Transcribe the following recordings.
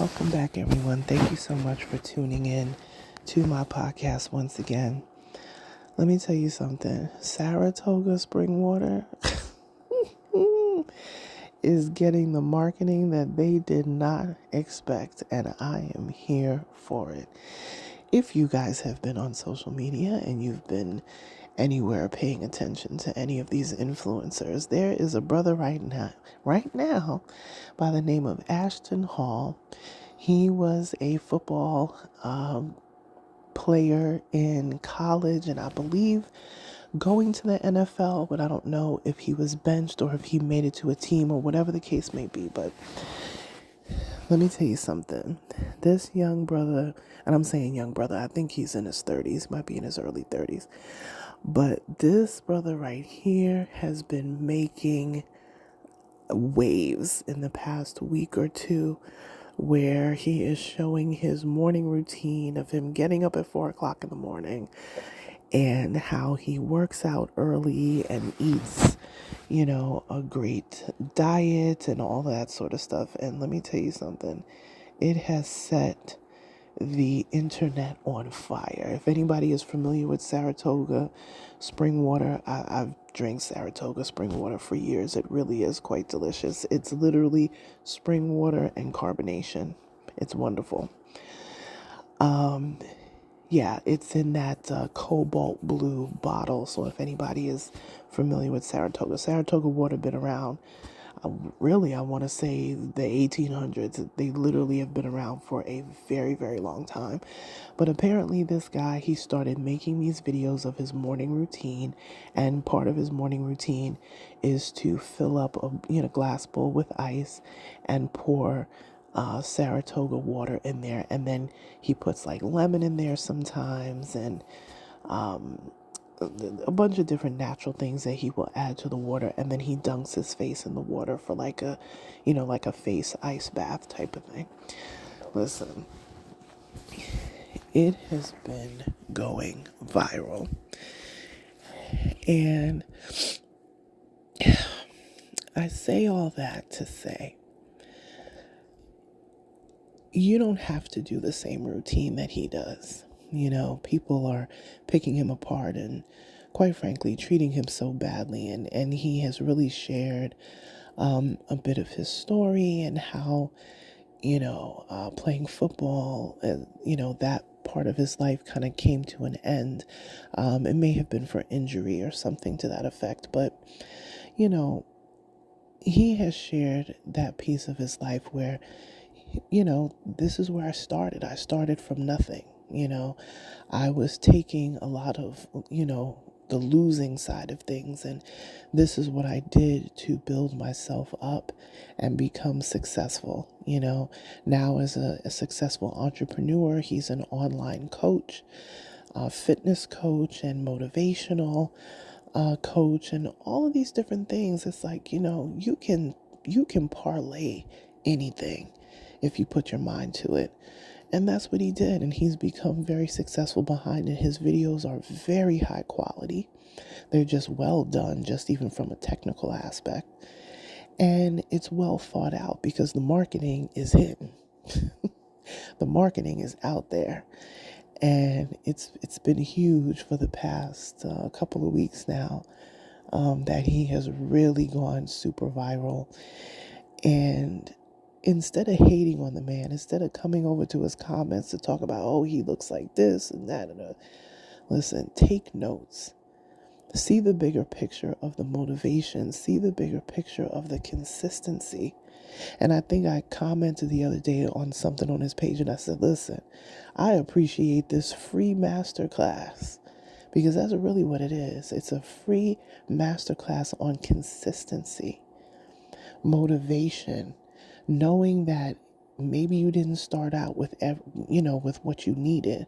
Welcome back, everyone. Thank you so much for tuning in to my podcast once again. Let me tell you something. Saratoga Spring Water is getting the marketing that they did not expect, and I am here for it. If you guys have been on social media and you've been anywhere paying attention to any of these influencers, there is a brother right now by the name of Ashton Hall. He was a football player in college, and I believe going to the NFL, but I don't know if he was benched or if he made it to a team or whatever the case may be. But let me tell you something. This young brother, and I'm saying young brother, I think he's in his 30s, might be in his early 30s. But this brother right here has been making waves in the past week or two, where he is showing his morning routine of him getting up at 4 o'clock in the morning and how he works out early and eats, a great diet and all that sort of stuff. And let me tell you something, it has set the internet on fire. If anybody is familiar with Saratoga spring water, I've drank Saratoga spring water for years. It really is quite delicious. It's literally spring water and carbonation. It's wonderful. Yeah, it's in that cobalt blue bottle. So if anybody is familiar with Saratoga water been around, I want to say the 1800s. They literally have been around for a very, very long time. But apparently this guy, he started making these videos of his morning routine, and part of his morning routine is to fill up a glass bowl with ice and pour Saratoga water in there, and then he puts like lemon in there sometimes, and a bunch of different natural things that he will add to the water, and then he dunks his face in the water for like a face ice bath type of thing. Listen, it has been going viral, and I say all that to say, you don't have to do the same routine that he does. People are picking him apart and, quite frankly, treating him so badly. And he has really shared a bit of his story and how, playing football, and, that part of his life kind of came to an end. It may have been for injury or something to that effect, but, he has shared that piece of his life where, this is where I started. I started from nothing. I was taking a lot of, the losing side of things, and this is what I did to build myself up and become successful. Now as a successful entrepreneur, he's an online coach, fitness coach, and motivational coach, and all of these different things. It's like, you can parlay anything if you put your mind to it. And that's what he did, and he's become very successful behind it. His videos are very high quality. They're just well done, just even from a technical aspect. And it's well thought out because the marketing is hidden. The marketing is out there. And it's been huge for the past couple of weeks now, that he has really gone super viral. And instead of hating on the man, instead of coming over to his comments to talk about, oh, he looks like this and that, listen, take notes. See the bigger picture of the motivation. See the bigger picture of the consistency. And I think I commented the other day on something on his page, and I said, listen, I appreciate this free masterclass, because that's really what it is. It's a free masterclass on consistency, motivation, knowing that maybe you didn't start out with what you needed,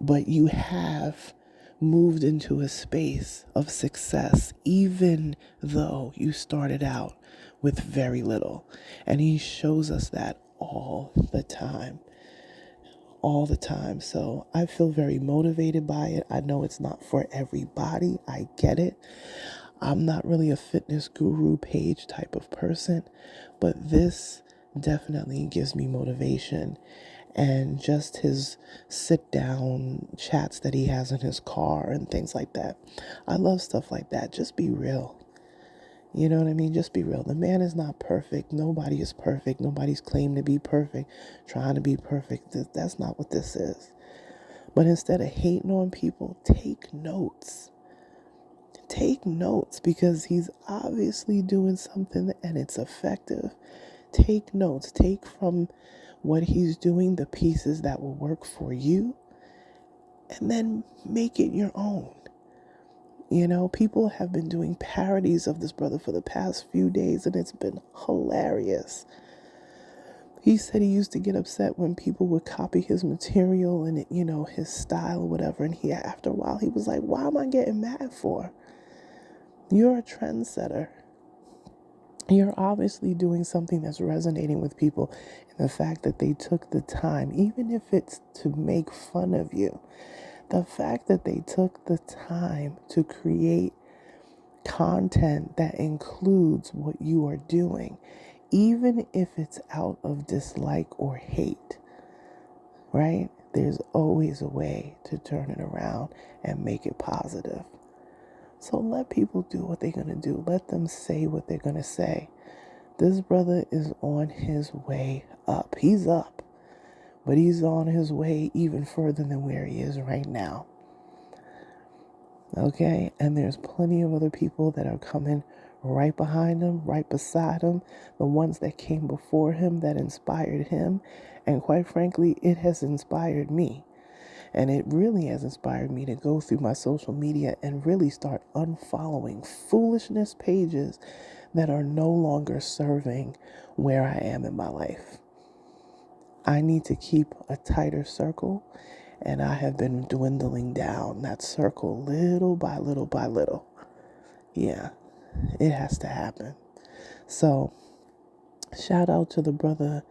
but you have moved into a space of success, even though you started out with very little. And he shows us that all the time. So I feel very motivated by it. I know it's not for everybody. I get it. I'm not really a fitness guru page type of person, but this definitely gives me motivation. And just his sit down chats that he has in his car and things like that. I love stuff like that. Just be real. You know what I mean? Just be real. The man is not perfect. Nobody is perfect. Nobody's claimed to be perfect, trying to be perfect. That's not what this is. But instead of hating on people, take notes. Take notes, because he's obviously doing something and it's effective. Take notes. Take from what he's doing the pieces that will work for you, and then make it your own. You know, people have been doing parodies of this brother for the past few days, and it's been hilarious. He said he used to get upset when people would copy his material and, his style or whatever. And after a while, he was like, why am I getting mad for? You're a trendsetter. You're obviously doing something that's resonating with people. And the fact that they took the time, even if it's to make fun of you, the fact that they took the time to create content that includes what you are doing, even if it's out of dislike or hate, right? There's always a way to turn it around and make it positive. So let people do what they're going to do. Let them say what they're going to say. This brother is on his way up. He's up, but he's on his way even further than where he is right now. Okay? And there's plenty of other people that are coming right behind him, right beside him, the ones that came before him that inspired him. And quite frankly, it has inspired me. And it really has inspired me to go through my social media and really start unfollowing foolishness pages that are no longer serving where I am in my life. I need to keep a tighter circle, and I have been dwindling down that circle little by little by little. Yeah, it has to happen. So, shout out to the brother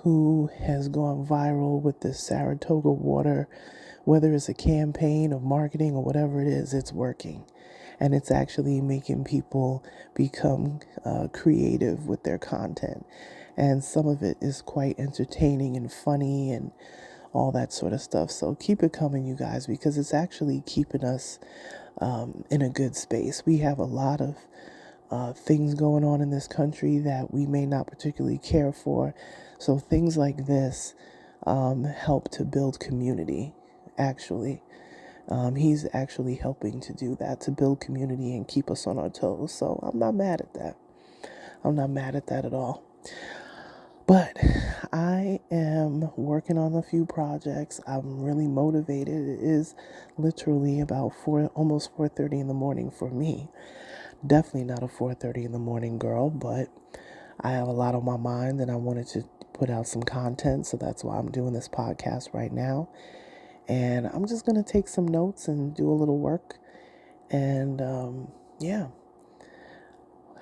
who has gone viral with this Saratoga Water. Whether it's a campaign of marketing or whatever it is, it's working. And it's actually making people become creative with their content. And some of it is quite entertaining and funny and all that sort of stuff. So keep it coming, you guys, because it's actually keeping us in a good space. We have a lot of things going on in this country that we may not particularly care for. So things like this help to build community, actually. He's actually helping to do that, to build community and keep us on our toes. So I'm not mad at that. I'm not mad at that at all. But I am working on a few projects. I'm really motivated. It is literally about almost 4:30 in the morning for me. Definitely not a 4:30 in the morning girl, but I have a lot on my mind and I wanted to put out some content. So that's why I'm doing this podcast right now. And I'm just going to take some notes and do a little work. And yeah,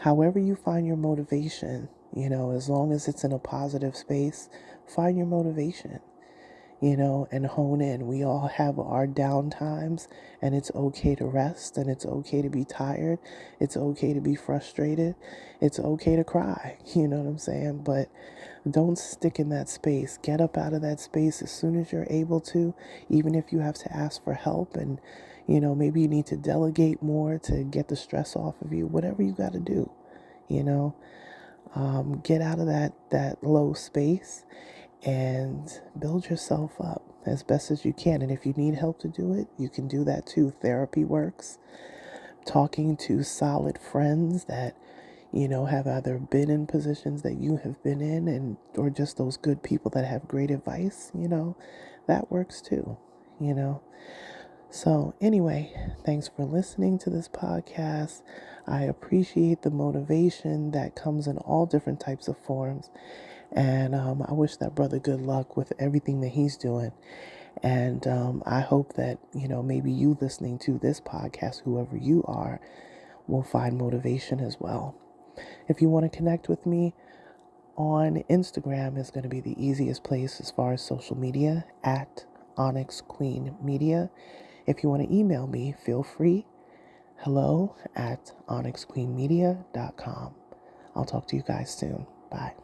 however you find your motivation, as long as it's in a positive space, find your motivation, and hone in. We all have our down times, and it's okay to rest, and it's okay to be tired. It's okay to be frustrated. It's okay to cry. You know what I'm saying? But don't stick in that space. Get up out of that space as soon as you're able to, even if you have to ask for help, and maybe you need to delegate more to get the stress off of you. Whatever you got to do, get out of that low space and build yourself up as best as you can. And if you need help to do it, you can do that too. Therapy works. Talking to solid friends that have either been in positions that you have been in, or just those good people that have great advice, that works too, So anyway, thanks for listening to this podcast. I appreciate the motivation that comes in all different types of forms. And I wish that brother good luck with everything that he's doing. And I hope that, maybe you listening to this podcast, whoever you are, will find motivation as well. If you want to connect with me on Instagram, is going to be the easiest place as far as social media, at Onyx Queen Media. If you want to email me, feel free. hello@onyxqueenmedia.com. I'll talk to you guys soon. Bye.